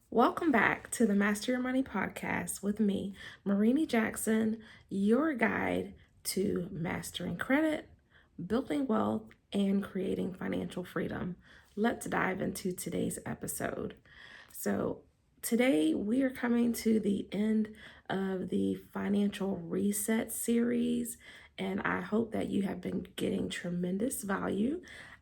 Welcome back to the Master Your Money podcast with me, Marini Jackson, your guide to mastering credit, building wealth, and creating financial freedom. Let's dive into today's episode. So, today we are coming to the end of the financial reset series, and I hope that you have been getting tremendous value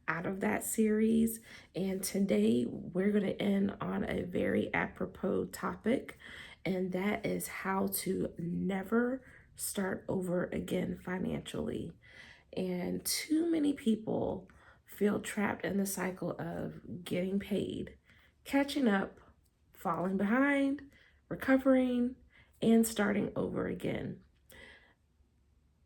out of that series. And today we're going to end on a very apropos topic, and that is how to never start over again financially. And too many people feel trapped in the cycle of getting paid, catching up, falling behind, recovering, and starting over again.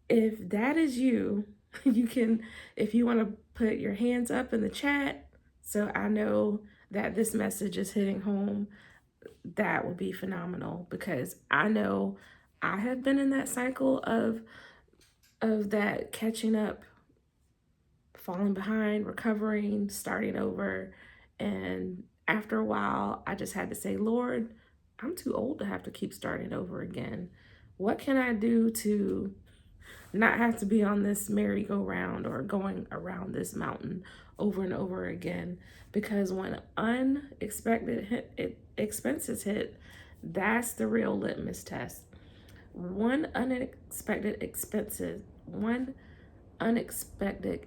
If that is you, you can, if you want to put your hands up in the chat so I know that this message is hitting home, that would be phenomenal because I know I have been in that cycle of that catching up, falling behind, recovering, starting over. And after a while, I just had to say, Lord, I'm too old to have to keep starting over again. What can I do to not have to be on this merry-go-round or going around this mountain over and over again? Because when expenses hit, that's the real litmus test. One unexpected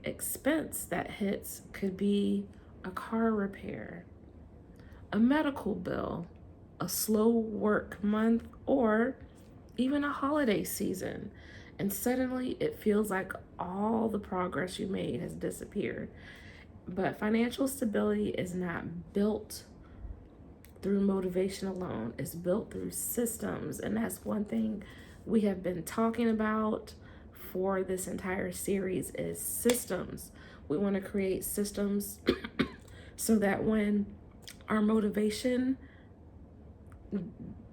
expense that hits could be a car repair, a medical bill, a slow work month, or even a holiday season. And suddenly it feels like all the progress you made has disappeared. But financial stability is not built through motivation alone, it's built through systems. And that's one thing we have been talking about for this entire series is systems. We want to create systems so that when our motivation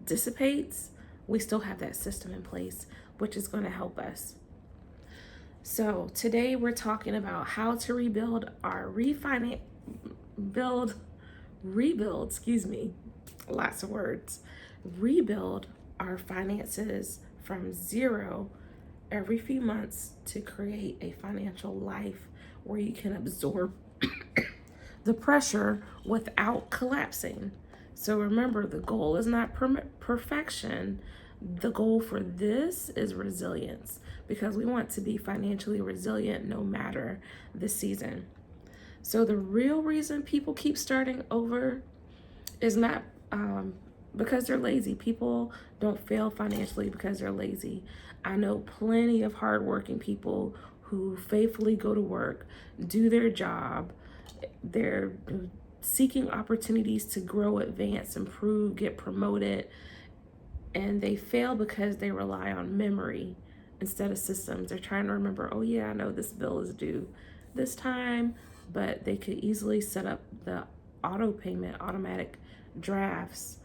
dissipates, we still have that system in place, which is going to help us. So today we're talking about how to rebuild, lots of words, rebuild our finances from zero every few months to create a financial life where you can absorb the pressure without collapsing. So remember, the goal is not perfection. The goal for this is resilience because we want to be financially resilient no matter the season. So the real reason people keep starting over is not because they're lazy. People don't fail financially because they're lazy. I know plenty of hardworking people who faithfully go to work, do their job. They're seeking opportunities to grow, advance, improve, get promoted, and they fail because they rely on memory instead of systems. They're trying to remember, oh yeah, I know this bill is due this time, but they could easily set up the auto payment, automatic drafts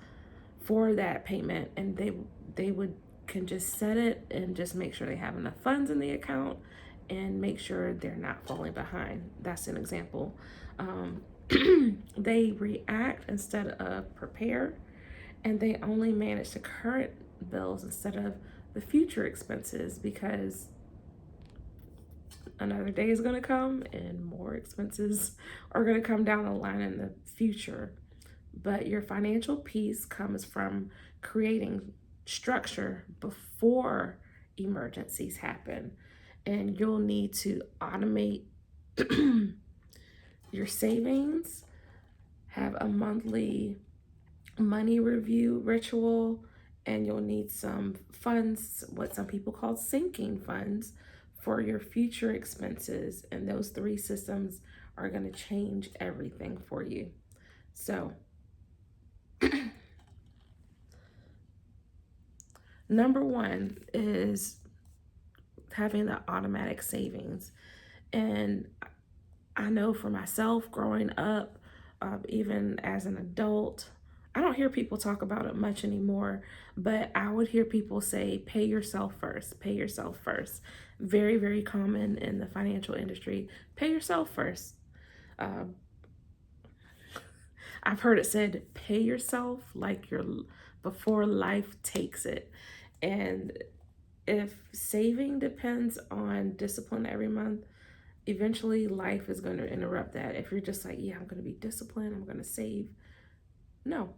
for that payment, and they would can just set it and just make sure they have enough funds in the account and make sure they're not falling behind. That's an example. They react instead of prepare, and they only manage the current bills instead of the future expenses because another day is going to come and more expenses are going to come down the line in the future. But your financial peace comes from creating structure before emergencies happen. And you'll need to automate your savings, have a monthly money review ritual, and you'll need some funds, what some people call sinking funds, for your future expenses. And those three systems are going to change everything for you. So, number one is having the automatic savings. And I know for myself growing up, even as an adult, I don't hear people talk about it much anymore, but I would hear people say, pay yourself first, pay yourself first. Very, very common in the financial industry. Pay yourself first. Uh, I've heard it said, pay yourself like you're before life takes it. And if saving depends on discipline every month, eventually life is going to interrupt that. If you're just like, yeah, I'm going to be disciplined, I'm going to save. No,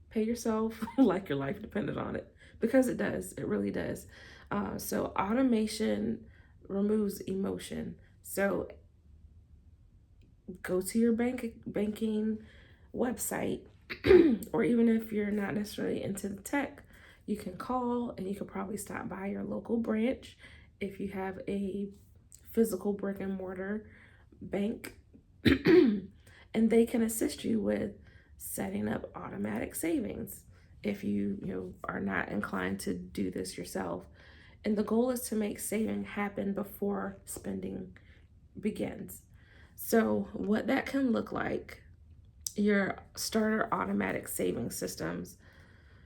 pay yourself like your life depended on it, because it does. It really does. So automation removes emotion. So go to your banking website, or even if you're not necessarily into the tech, you can call, and you could probably stop by your local branch if you have a physical brick and mortar bank, and they can assist you with setting up automatic savings if you are not inclined to do this yourself. And the goal is to make saving happen before spending begins. So what that can look like, your starter automatic saving systems.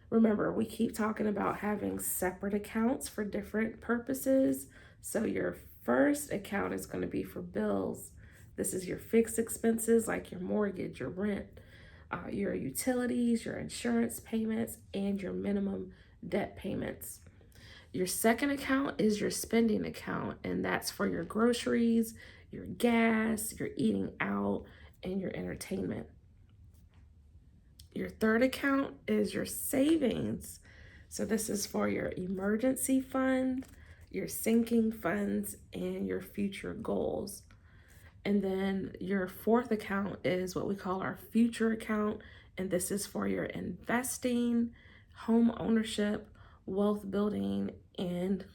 Remember, we keep talking about having separate accounts for different purposes. So your first account is going to be for bills. This is your fixed expenses like your mortgage, your rent, your utilities, your insurance payments, and your minimum debt payments. Your second account is your spending account, and that's for your groceries, your gas, your eating out, and your entertainment. Your third account is your savings. So this is for your emergency fund, your sinking funds, and your future goals. And then your fourth account is what we call our future account. And this is for your investing, home ownership, wealth building, and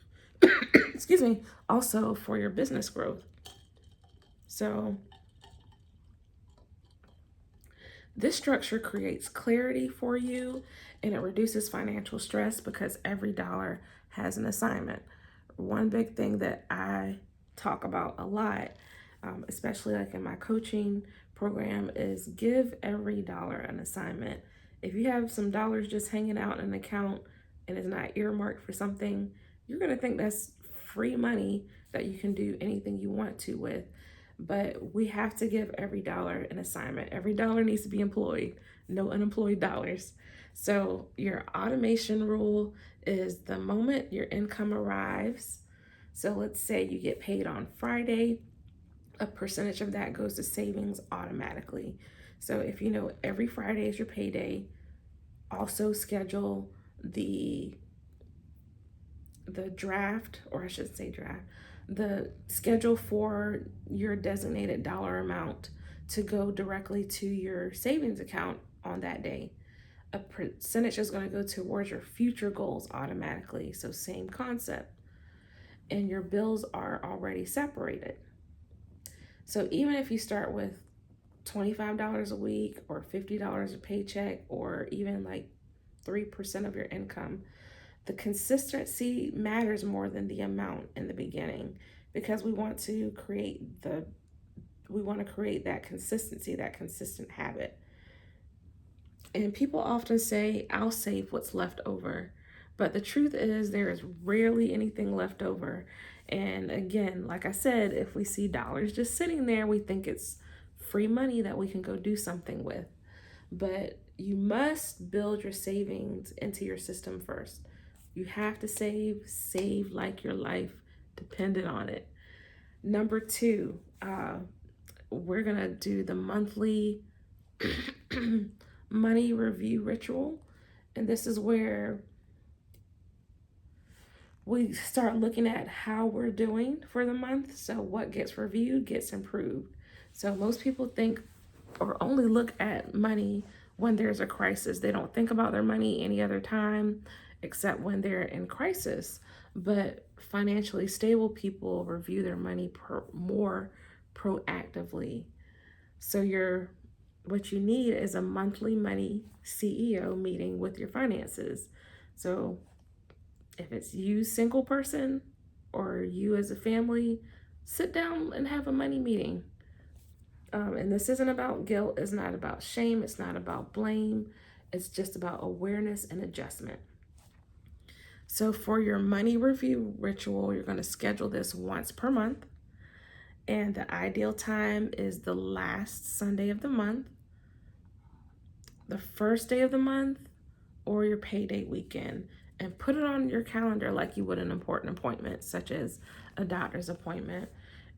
excuse me, also for your business growth. So this structure creates clarity for you, and it reduces financial stress because every dollar has an assignment. One big thing that I talk about a lot, especially like in my coaching program, is give every dollar an assignment. If you have some dollars just hanging out in an account and it's not earmarked for something, you're going to think that's free money that you can do anything you want to with. But we have to give every dollar an assignment. Every dollar needs to be employed, no unemployed dollars. So your automation rule is the moment your income arrives. So let's say you get paid on Friday, a percentage of that goes to savings automatically. So if you know every Friday is your payday, also schedule the draft, or I should say draft, the schedule for your designated dollar amount to go directly to your savings account on that day. A percentage is going to go towards your future goals automatically. So same concept. And your bills are already separated. So even if you start with $25 a week or $50 a paycheck, or even like 3% of your income, the consistency matters more than the amount in the beginning, because we want to create that consistency, that consistent habit. And people often say, I'll save what's left over. But the truth is, there is rarely anything left over. And again, like I said, if we see dollars just sitting there, we think it's free money that we can go do something with. But you must build your savings into your system first. You have to save like your life depended on it. Number two, we're going to do the monthly money review ritual. And this is where we start looking at how we're doing for the month. So what gets reviewed gets improved. So most people think or only look at money when there's a crisis. They don't think about their money any other time except when they're in crisis. But financially stable people review their money more proactively. So what you need is a monthly money CEO meeting with your finances. So if it's you, single person, or you as a family, sit down and have a money meeting. And this isn't about guilt, it's not about shame, it's not about blame, it's just about awareness and adjustment. So for your money review ritual, you're going to schedule this once per month. And the ideal time is the last Sunday of the month. the first day of the month or your payday weekend, and put it on your calendar like you would an important appointment, such as a doctor's appointment.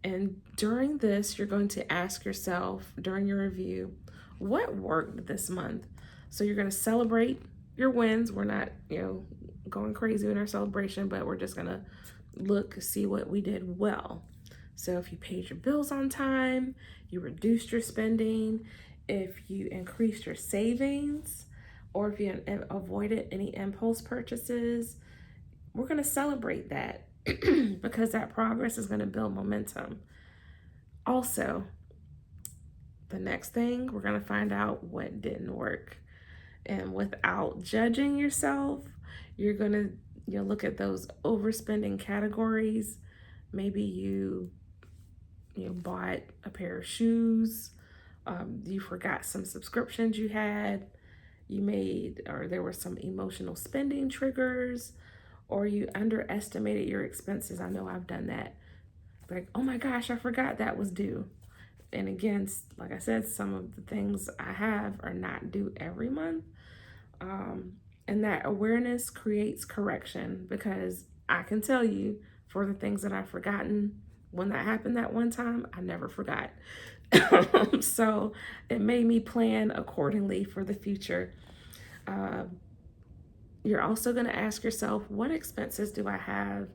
And during this, you're going to ask yourself during your review, what worked this month? So you're going to celebrate your wins. We're not, going crazy in our celebration, but we're just going to look, see what we did well. So if you paid your bills on time, you reduced your spending, if you increased your savings, or if you avoided any impulse purchases, we're going to celebrate that because that progress is going to build momentum. Also, the next thing, we're going to find out what didn't work. And without judging yourself, you're going to look at those overspending categories. Maybe you bought a pair of shoes, you forgot some subscriptions you had, you made, or there were some emotional spending triggers, or you underestimated your expenses. I know I've done that. Like, oh my gosh, I forgot that was due. And again, like I said, some of the things I have are not due every month. And that awareness creates correction, because I can tell you, for the things that I've forgotten, when that happened that one time, I never forgot. So it made me plan accordingly for the future. Uh, you're also going to ask yourself, what expenses do I have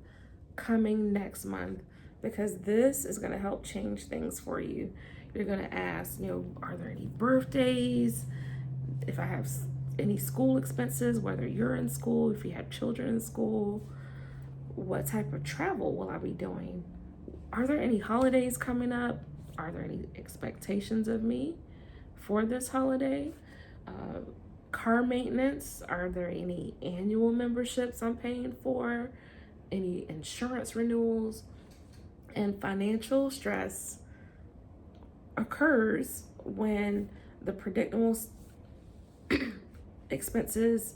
coming next month? Because this is going to help change things for you. You're going to ask, are there any birthdays? If I have any school expenses, whether you're in school, if you have children in school, what type of travel will I be doing? Are there any holidays coming up? Are there any expectations of me for this holiday? Uh, Car maintenance, are there any annual memberships I'm paying for? Any insurance renewals? And financial stress occurs when the predictable expenses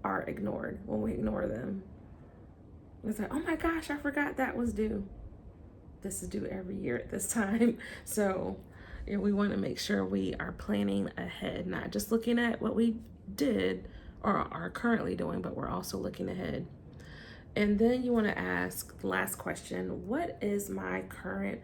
are ignored, when we ignore them. It's like, oh my gosh, I forgot that was due. This is due every year at this time. So we want to make sure we are planning ahead, not just looking at what we did or are currently doing, but we're also looking ahead. And then you want to ask the last question, what is my current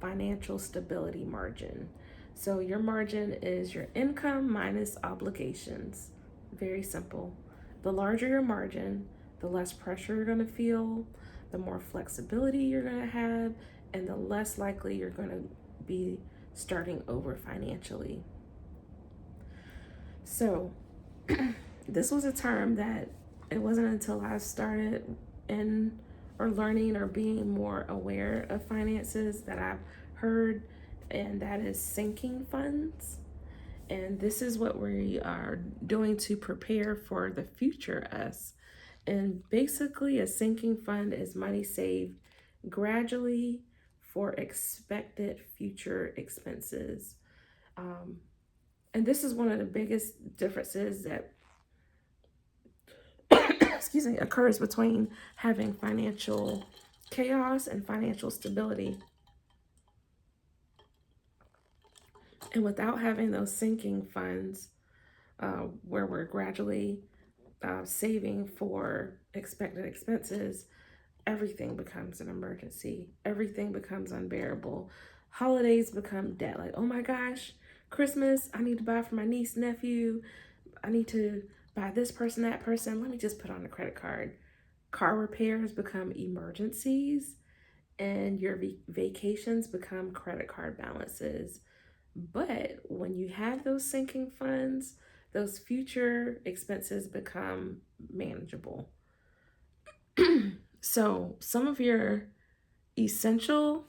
financial stability margin? So your margin is your income minus obligations. Very simple. The larger your margin, the less pressure you're going to feel, the more flexibility you're going to have, and the less likely you're going to be starting over financially. So this was a term that it wasn't until I started in or learning or being more aware of finances that I've heard, and that is sinking funds. And this is what we are doing to prepare for the future us. And basically, a sinking fund is money saved gradually for expected future expenses. And this is one of the biggest differences that excuse me, occurs between having financial chaos and financial stability. And without having those sinking funds, where we're gradually saving for expected expenses, everything becomes an emergency. Everything becomes unbearable. Holidays become debt. Like, oh my gosh, Christmas, I need to buy for my niece, nephew. I need to buy this person, that person. Let me just put on a credit card. Car repairs become emergencies, and your vacations become credit card balances. But when you have those sinking funds, those future expenses become manageable. So, some of your essential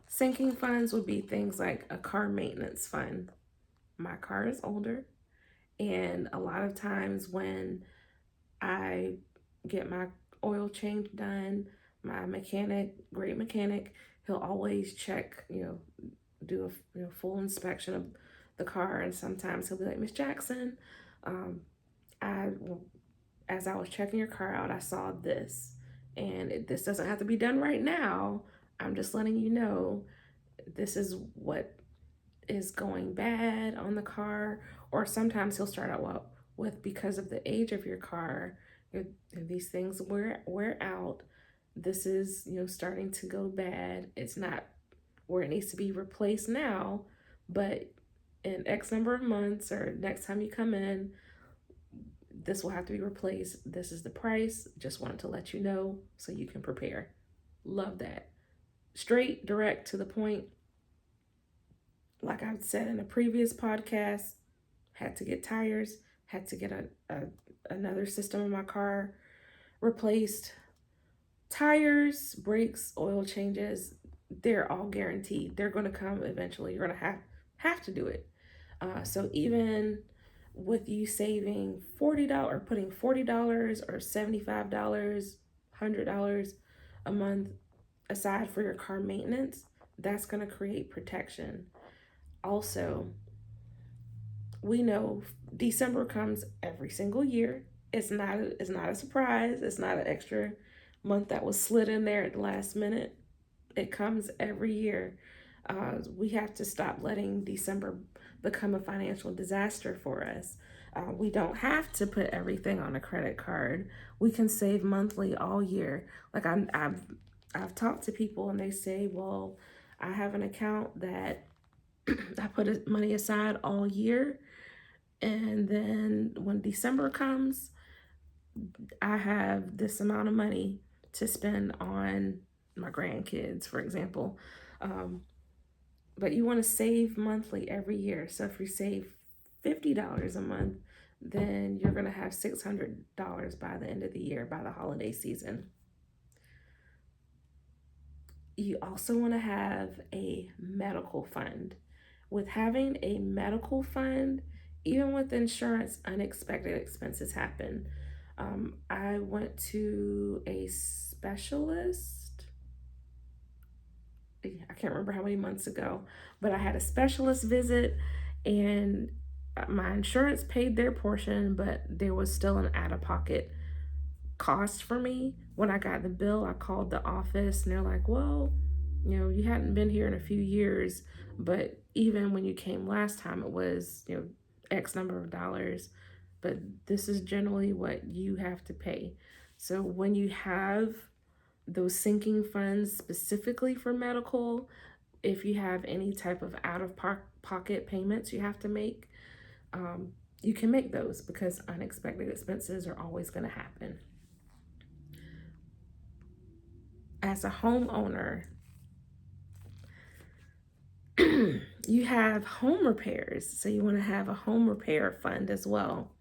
sinking funds would be things like a car maintenance fund. My car is older, and a lot of times when I get my oil change done, my mechanic, great mechanic, he'll always check, do a full inspection of the car. And sometimes he'll be like, Miss Jackson, I as I was checking your car out, I saw this, and this doesn't have to be done right now. I'm just letting you know this is what is going bad on the car, Or sometimes he'll start out with because of the age of your car, these things wear out. This is, starting to go bad. It's not where it needs to be replaced now, but in X number of months or next time you come in, this will have to be replaced. This is the price. Just wanted to let you know so you can prepare. Love that. Straight, direct, to the point. Like I said in a previous podcast, had to get tires, had to get another system in my car replaced. Tires, brakes, oil changes, they're all guaranteed. They're going to come eventually. You're going to have to do it. So even with you saving $40 or putting $40 or $75, $100 a month aside for your car maintenance, that's going to create protection. Also, we know December comes every single year. It's not a surprise. It's not an extra month that was slid in there at the last minute. It comes every year. We have to stop letting December become a financial disaster for us. We don't have to put everything on a credit card. We can save monthly all year. Like I've talked to people and they say, well, I have an account that I put money aside all year, and then when December comes, I have this amount of money to spend on my grandkids, for example. But you want to save monthly every year. So if you save $50 a month, then you're going to have $600 by the end of the year, by the holiday season. You also want to have a medical fund. With having a medical fund, even with insurance, unexpected expenses happen. I went to a specialist, I can't remember how many months ago, but I had a specialist visit, and my insurance paid their portion, but there was still an out-of-pocket cost for me. When I got the bill, I called the office and they're like, well, you hadn't been here in a few years, but even when you came last time, it was, X number of dollars, but this is generally what you have to pay. So when you have those sinking funds specifically for medical, if you have any type of out of pocket payments you have to make, you can make those because unexpected expenses are always going to happen. As a homeowner, you have home repairs, so you want to have a home repair fund as well.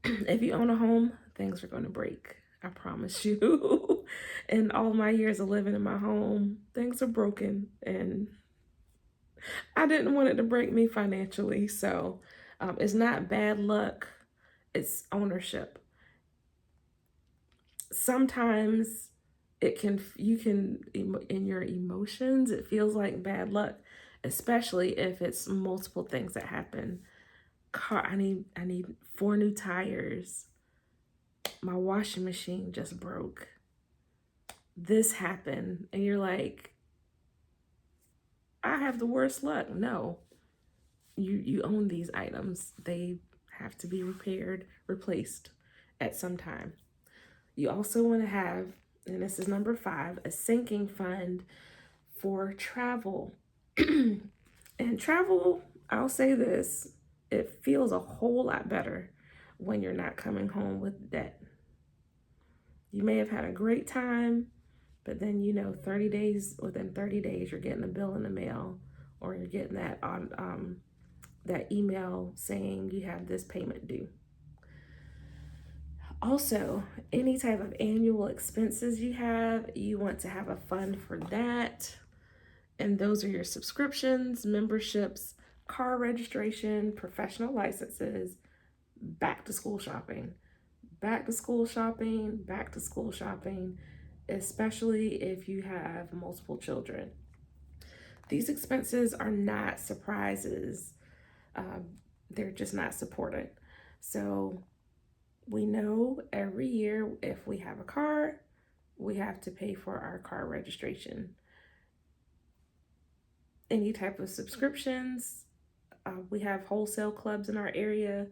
If you own a home, things are going to break. I promise you. In all my years of living in my home, things are broken, and I didn't want it to break me financially. So it's not bad luck, it's ownership. Sometimes you can, in your emotions, it feels like bad luck, especially if it's multiple things that happen. I need 4 new tires. My washing machine just broke. This happened, and you're like, I have the worst luck. No, you own these items. They have to be repaired, replaced at some time. You also want to have, and this is number 5, a sinking fund for travel. And travel, I'll say this, it feels a whole lot better when you're not coming home with debt. You may have had a great time, but then, within 30 days, you're getting a bill in the mail, or you're getting that email saying you have this payment due. Also, any type of annual expenses you want to have a fund for that. And those are your subscriptions, memberships, car registration, professional licenses, back to school shopping. Back to school shopping, back to school shopping, especially if you have multiple children. These expenses are not surprises. They're just not supported. So we know every year if we have a car, we have to pay for our car registration. Any type of subscriptions, We have wholesale clubs in our area.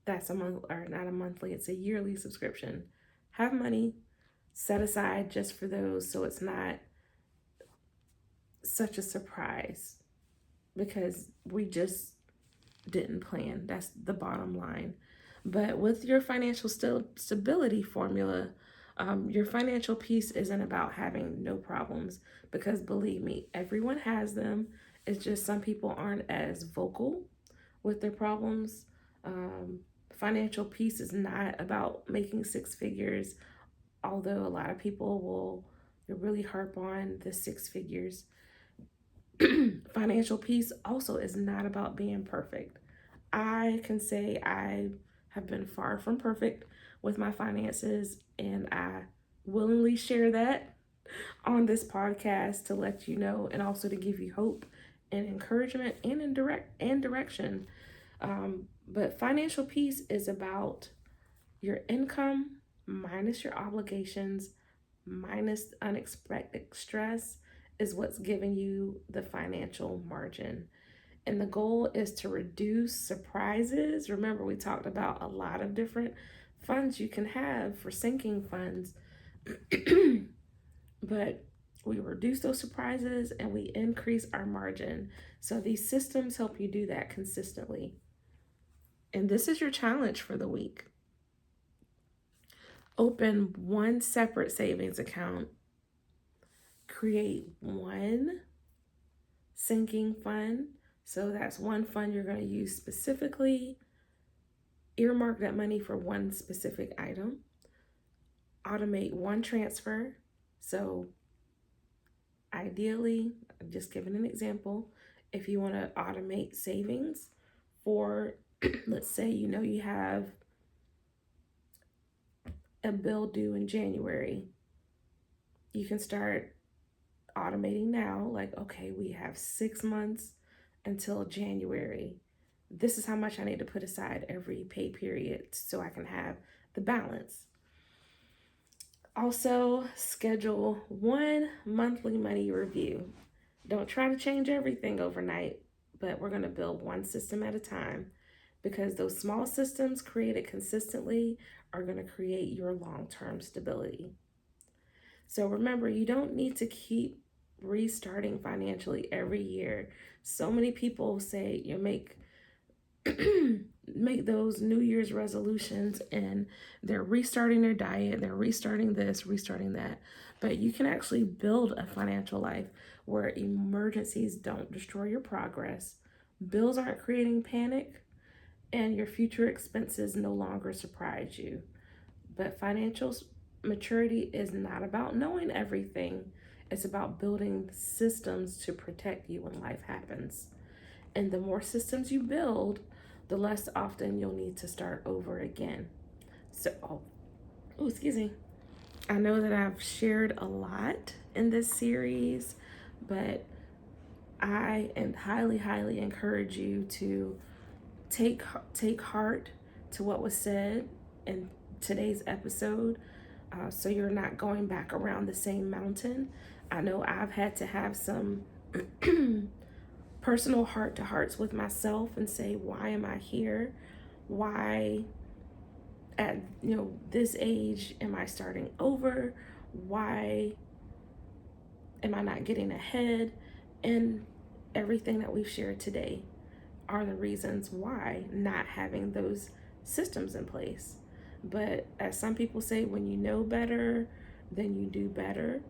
That's a month, or not a monthly, it's a yearly subscription. Have money set aside just for those so it's not such a surprise because we just didn't plan. That's the bottom line. But with your financial stability formula, your financial peace isn't about having no problems because believe me, everyone has them. It's just some people aren't as vocal with their problems. Um, Financial peace is not about making six figures, although a lot of people will really harp on the six figures. Financial peace also is not about being perfect. I can say I have been far from perfect with my finances, and I willingly share that on this podcast to let you know and also to give you hope and encouragement and direction. But financial peace is about your income minus your obligations minus unexpected stress is what's giving you the financial margin. And the goal is to reduce surprises. Remember, we talked about a lot of different funds you can have for sinking funds, but we reduce those surprises and we increase our margin. So these systems help you do that consistently. And this is your challenge for the week. Open one separate savings account, create one sinking fund. So that's one fund you're going to use specifically. Earmark that money for one specific item. Automate one transfer. So ideally, I'm just giving an example, if you want to automate savings for, let's say, you have a bill due in January, you can start automating now. Like, okay, we have 6 months until January. This is how much I need to put aside every pay period so I can have the balance. Also, schedule one monthly money review. Don't try to change everything overnight, but we're going to build one system at a time because those small systems created consistently are going to create your long-term stability. So remember, you don't need to keep restarting financially every year. So many people say you make make those New Year's resolutions and they're restarting their diet, they're restarting this, restarting that. But you can actually build a financial life where emergencies don't destroy your progress, bills aren't creating panic, and your future expenses no longer surprise you. But financial maturity is not about knowing everything, it's about building systems to protect you when life happens. And the more systems you build, the less often you'll need to start over again. So, excuse me. I know that I've shared a lot in this series, but I highly, highly encourage you to take heart to what was said in today's episode, so you're not going back around the same mountain. I know I've had to have some personal heart to hearts with myself and say, why am I here? Why at this age am I starting over? Why am I not getting ahead? And everything that we've shared today are the reasons why not having those systems in place. But as some people say, when you know better, then you do better.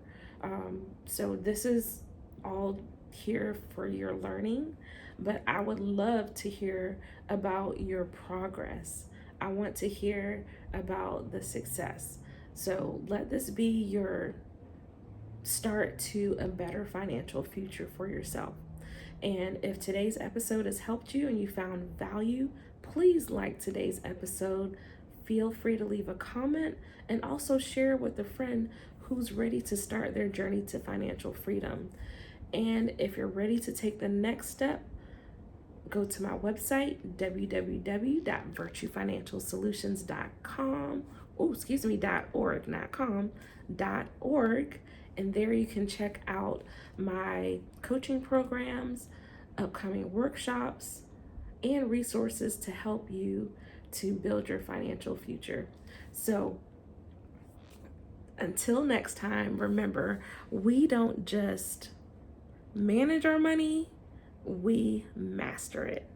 So this is all here for your learning, but I would love to hear about your progress. I want to hear about the success. So let this be your start to a better financial future for yourself. And if today's episode has helped you and you found value, please like today's episode. Feel free to leave a comment and also share with a friend who's ready to start their journey to financial freedom. And if you're ready to take the next step, go to my website, www.virtuefinancialsolutions.com. .org, not com, .org. And there you can check out my coaching programs, upcoming workshops, and resources to help you to build your financial future. So, until next time, remember, we don't just manage our money, we master it.